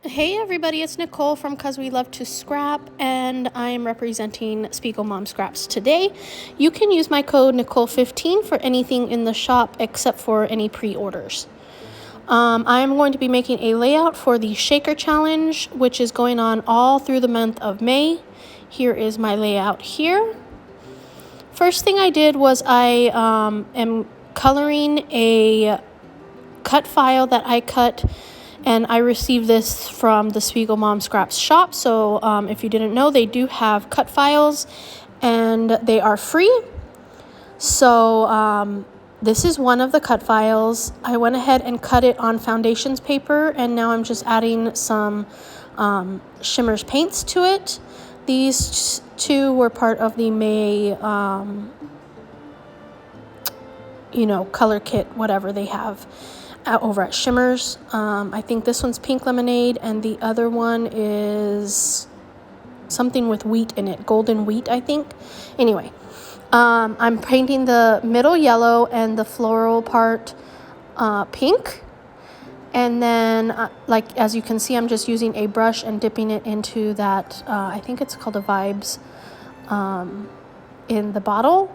Hey everybody, it's Nicole from Cause We Love to Scrap, and I'm representing Spiegel Mom Scraps today. You can use my code Nicole15 for anything in the shop except for any pre-orders. I'm going to be making a layout for the Shaker Challenge, which is going on all through the month of May. Here is my layout here. First thing I did was I am coloring a cut file that I cut, and I received this from the Spiegel Mom Scraps shop. So if you didn't know, they do have cut files and they are free. So this is one of the cut files. I went ahead and cut it on foundations paper, and now I'm just adding some Shimmers paints to it. These two were part of the May color kit, whatever they have over at Shimmers. I think this one's pink lemonade, and the other one is something with wheat in it, golden wheat, I think. Anyway, I'm painting the middle yellow and the floral part pink, and then like as you can see, I'm just using a brush and dipping it into that I think it's called a Vibes in the bottle,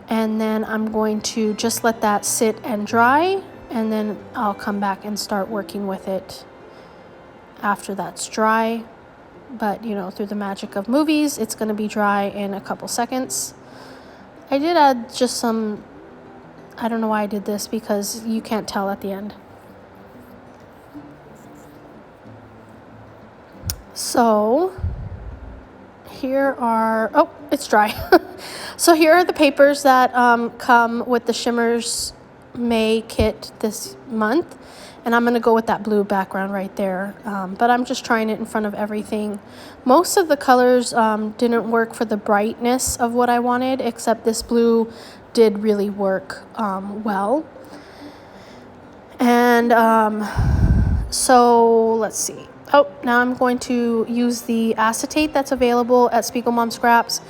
and then I'm going to just let that sit and dry, and then I'll come back and start working with it after that's dry. But through the magic of movies, it's going to be dry in a couple seconds. I did add just some, I don't know why I did this, because you can't tell at the end. So here are, oh, it's dry. So here are the papers that come with the Shimmers May kit this month, and I'm going to go with that blue background right there, but I'm just trying it in front of everything. Most of the colors didn't work for the brightness of what I wanted, except this blue did really work well. And so let's see. Oh, now I'm going to use the acetate that's available at Spiegel Mom Scraps.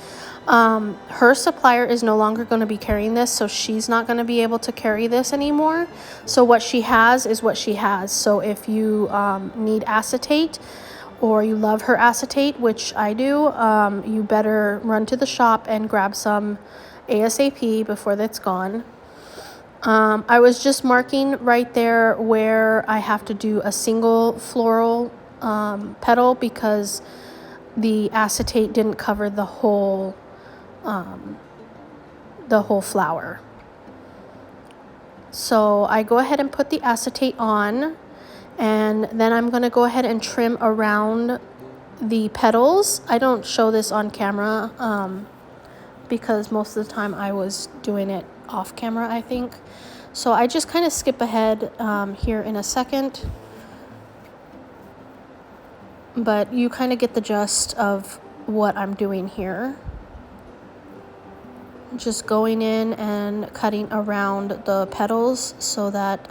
Her supplier is no longer going to be carrying this, so she's not going to be able to carry this anymore. So what she has is what she has. So if you need acetate, or you love her acetate, which I do, you better run to the shop and grab some ASAP before that's gone. I was just marking right there where I have to do a single floral petal, because the acetate didn't cover the whole flower. So I go ahead and put the acetate on, and then I'm going to go ahead and trim around the petals. I don't show this on camera because most of the time I was doing it off camera, I think. So I just kind of skip ahead here in a second, but you kind of get the gist of what I'm doing here. Just going in and cutting around the petals so that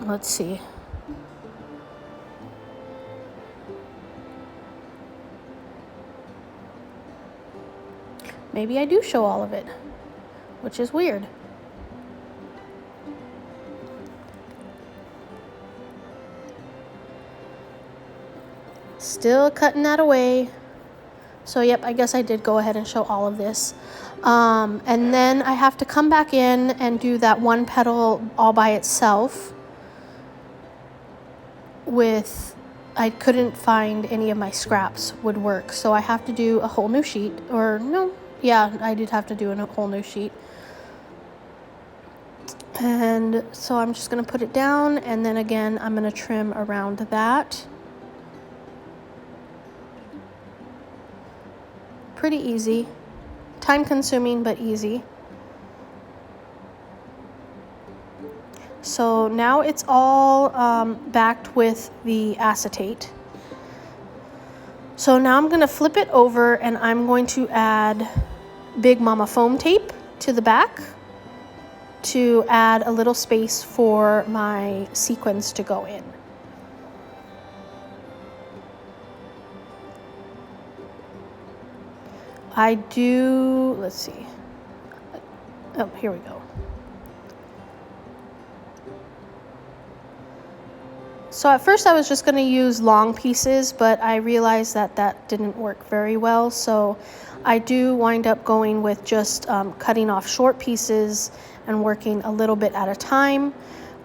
let's see. Maybe I do show all of it, which is weird. Still cutting that away. So yep, I guess I did go ahead and show all of this. And then I have to come back in and do that one petal all by itself with, I couldn't find any of my scraps would work. So I have to do a whole new sheet, or no, yeah, I did have to do a whole new sheet. And so I'm just going to put it down, and then again, I'm going to trim around that. Pretty easy, time consuming, but easy. So now it's all backed with the acetate. So now I'm going to flip it over, and I'm going to add Big Momma Foam tape to the back to add a little space for my sequins to go in. I do, let's see. Oh, here we go. So at first I was just going to use long pieces, but I realized that that didn't work very well. So I do wind up going with just cutting off short pieces and working a little bit at a time,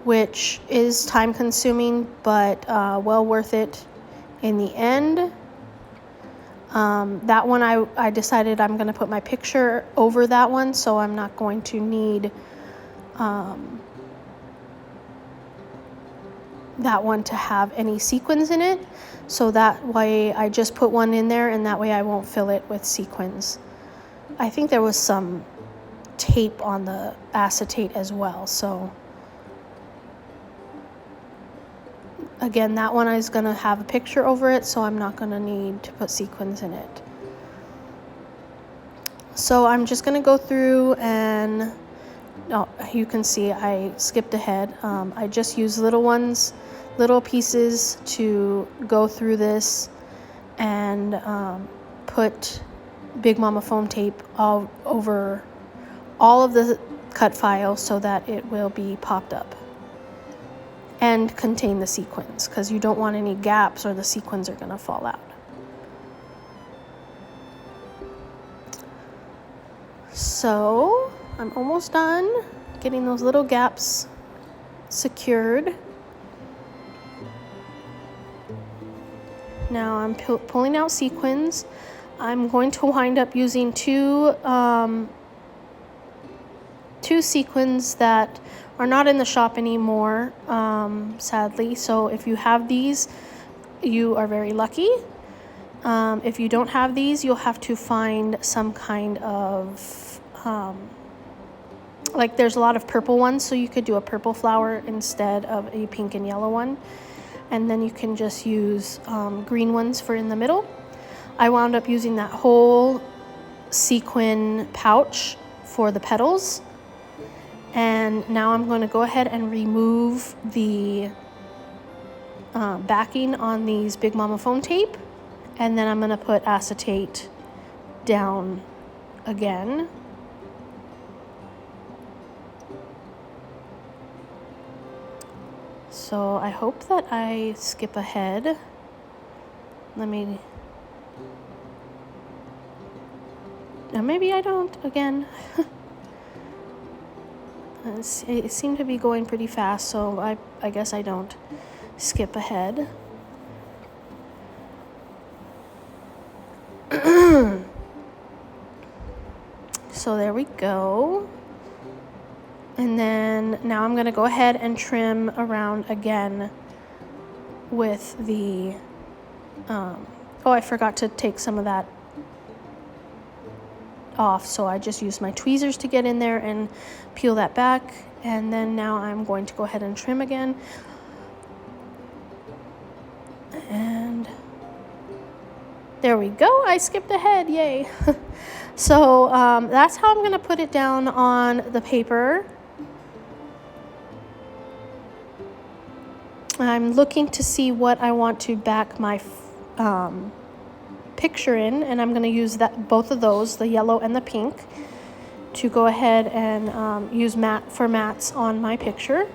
which is time consuming, but well worth it in the end. That one I decided I'm going to put my picture over that one, so I'm not going to need that one to have any sequins in it. So that way I just put one in there, and that way I won't fill it with sequins. I think there was some tape on the acetate as well, so again, that one is going to have a picture over it, so I'm not going to need to put sequins in it. So I'm just going to go through and, oh, you can see I skipped ahead. I just use little pieces to go through this and put Big Momma Foam tape all over all of the cut files so that it will be popped up and contain the sequins, because you don't want any gaps or the sequins are going to fall out. So I'm almost done getting those little gaps secured. Now I'm pulling out sequins. I'm going to wind up using two sequins that are not in the shop anymore, sadly. So if you have these, you are very lucky. If you don't have these, you'll have to find some kind of, like there's a lot of purple ones, so you could do a purple flower instead of a pink and yellow one. And then you can just use green ones for in the middle. I wound up using that whole sequin pouch for the petals. And now I'm going to go ahead and remove the backing on these Big Momma Foam tape. And then I'm going to put acetate down again. So I hope that I skip ahead. Maybe I don't again. It seemed to be going pretty fast, so I guess I don't skip ahead. So there we go. And then now I'm going to go ahead and trim around again with the, oh, I forgot to take some of that off, so I just used my tweezers to get in there and peel that back. And then now I'm going to go ahead and trim again. And there we go. I skipped ahead. Yay. So that's how I'm going to put it down on the paper. I'm looking to see what I want to back my picture in, and I'm going to use both of those, the yellow and the pink, to go ahead and use mats on my picture.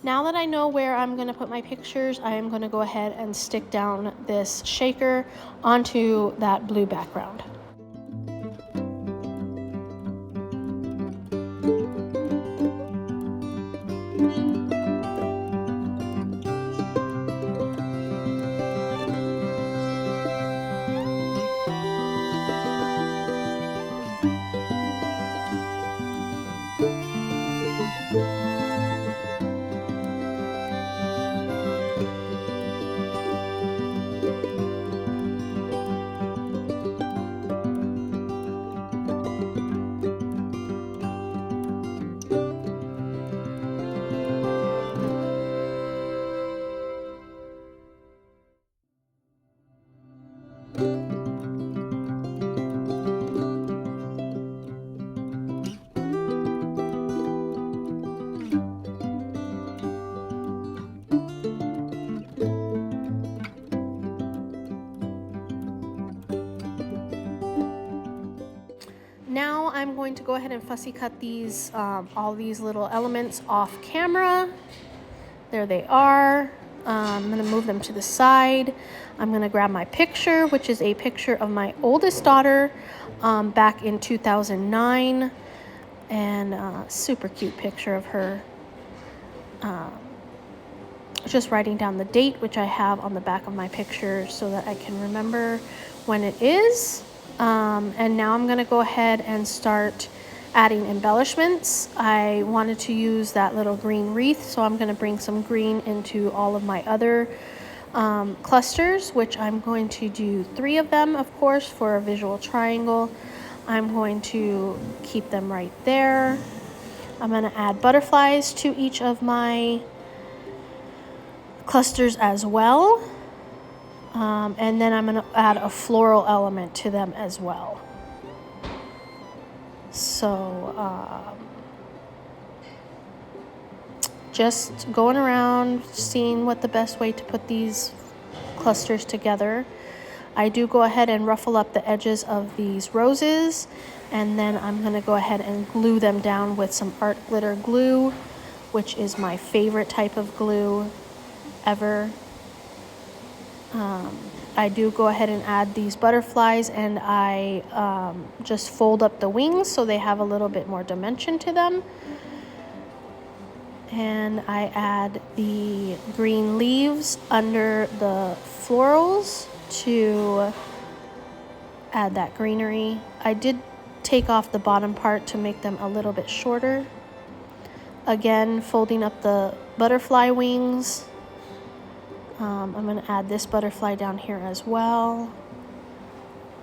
Now that I know where I'm going to put my pictures, I am going to go ahead and stick down this shaker onto that blue background. Now I'm going to go ahead and fussy cut these, all these little elements off camera. There they are. I'm going to move them to the side. I'm going to grab my picture, which is a picture of my oldest daughter back in 2009. And super cute picture of her just writing down the date, which I have on the back of my picture so that I can remember when it is. And now I'm going to go ahead and start adding embellishments. I wanted to use that little green wreath, so I'm going to bring some green into all of my other clusters, which I'm going to do 3 of them, of course, for a visual triangle. I'm going to keep them right there. I'm going to add butterflies to each of my clusters as well. And then I'm going to add a floral element to them as well. So just going around, seeing what the best way to put these clusters together. I do go ahead and ruffle up the edges of these roses, and then I'm going to go ahead and glue them down with some art glitter glue, which is my favorite type of glue ever. I do go ahead and add these butterflies, and I just fold up the wings so they have a little bit more dimension to them. And I add the green leaves under the florals to add that greenery. I did take off the bottom part to make them a little bit shorter. Again, folding up the butterfly wings. I'm going to add this butterfly down here as well.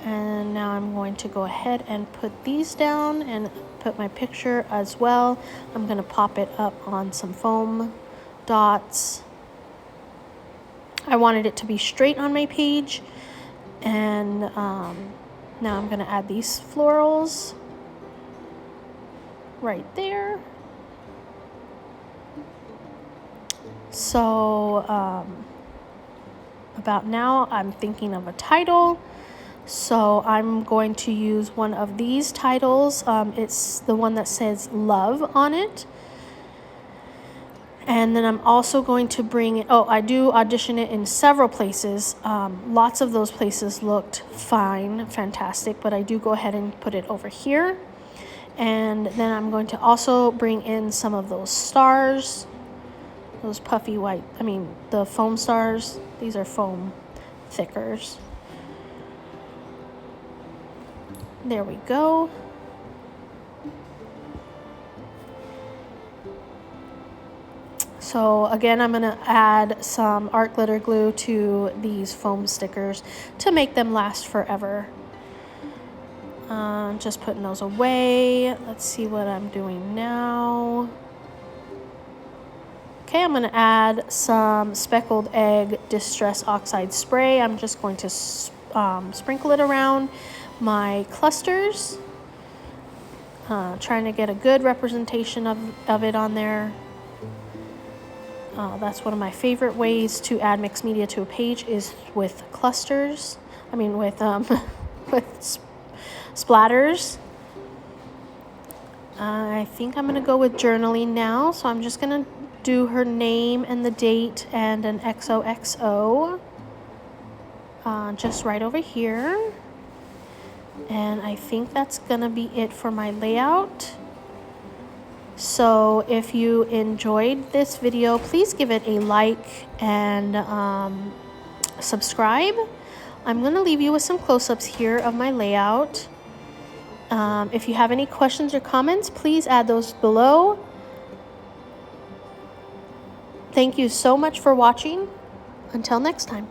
And now I'm going to go ahead and put these down and put my picture as well. I'm going to pop it up on some foam dots. I wanted it to be straight on my page. And now I'm going to add these florals right there. So about now I'm thinking of a title. So I'm going to use one of these titles. It's the one that says love on it. And then I'm also going to bring it, I do audition it in several places. Lots of those places looked fine, fantastic, but I do go ahead and put it over here. And then I'm going to also bring in some of those stars, those puffy white, the foam stars. These are foam thickers. There we go. So again, I'm going to add some art glitter glue to these foam stickers to make them last forever. Just putting those away. Let's see what I'm doing now. Okay, I'm going to add some speckled egg distress oxide spray. I'm just going to sprinkle it around my clusters, trying to get a good representation of it on there. That's one of my favorite ways to add mixed media to a page is with clusters. With splatters. I think I'm going to go with journaling now, so I'm just going to do her name and the date and an XOXO just right over here. And I think that's going to be it for my layout. So if you enjoyed this video, please give it a like and subscribe. I'm going to leave you with some close-ups here of my layout. If you have any questions or comments, please add those below. Thank you so much for watching. Until next time.